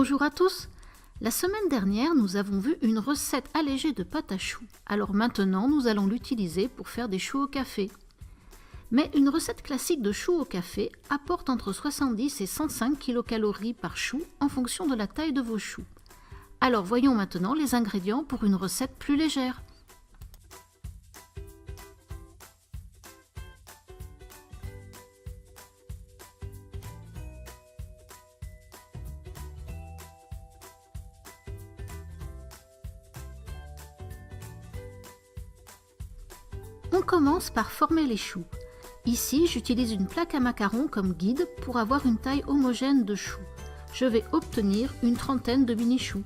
Bonjour à tous! La semaine dernière, nous avons vu une recette allégée de pâte à choux. Alors maintenant, nous allons l'utiliser pour faire des choux au café. Mais une recette classique de choux au café apporte entre 70 et 105 kcal par chou en fonction de la taille de vos choux. Alors voyons maintenant les ingrédients pour une recette plus légère. On commence par former les choux. Ici, j'utilise une plaque à macarons comme guide pour avoir une taille homogène de choux. Je vais obtenir une trentaine de mini-choux.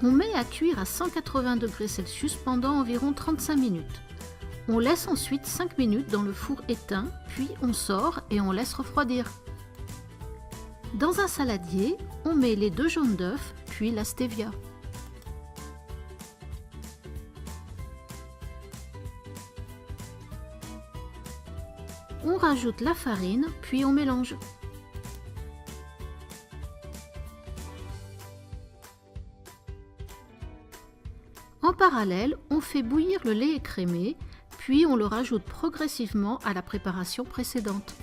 On met à cuire à 180 degrés Celsius pendant environ 35 minutes. On laisse ensuite 5 minutes dans le four éteint, puis on sort et on laisse refroidir. Dans un saladier, on met les 2 jaunes d'œufs, puis la stevia. On rajoute la farine, puis on mélange. En parallèle, on fait bouillir le lait écrémé, puis on le rajoute progressivement à la préparation précédente.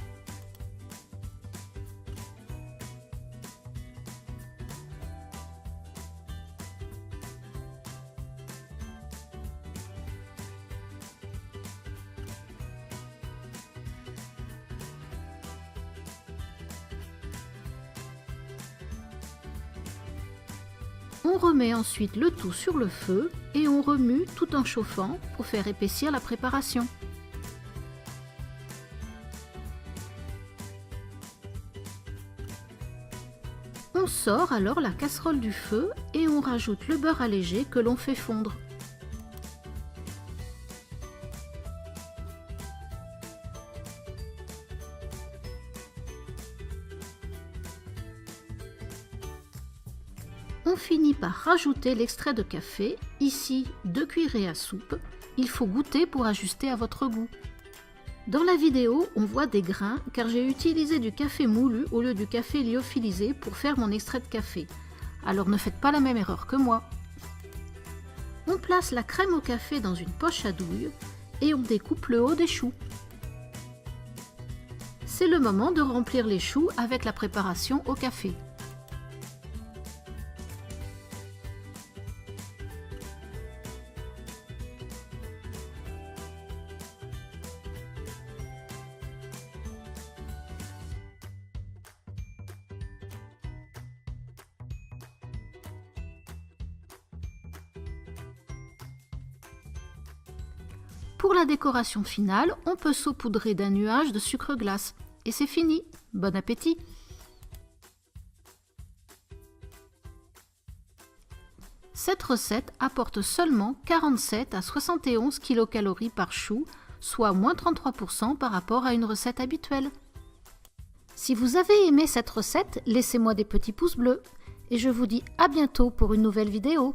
On remet ensuite le tout sur le feu et on remue tout en chauffant pour faire épaissir la préparation. On sort alors la casserole du feu et on rajoute le beurre allégé que l'on fait fondre. On finit par rajouter l'extrait de café, ici 2 cuillerées à soupe. Il faut goûter pour ajuster à votre goût. Dans la vidéo, on voit des grains car j'ai utilisé du café moulu au lieu du café lyophilisé pour faire mon extrait de café. Alors ne faites pas la même erreur que moi. On place la crème au café dans une poche à douille et on découpe le haut des choux. C'est le moment de remplir les choux avec la préparation au café. Pour la décoration finale, on peut saupoudrer d'un nuage de sucre glace. Et c'est fini. Bon appétit! Cette recette apporte seulement 47 à 71 kcal par chou, soit moins 33% par rapport à une recette habituelle. Si vous avez aimé cette recette, laissez-moi des petits pouces bleus. Et je vous dis à bientôt pour une nouvelle vidéo.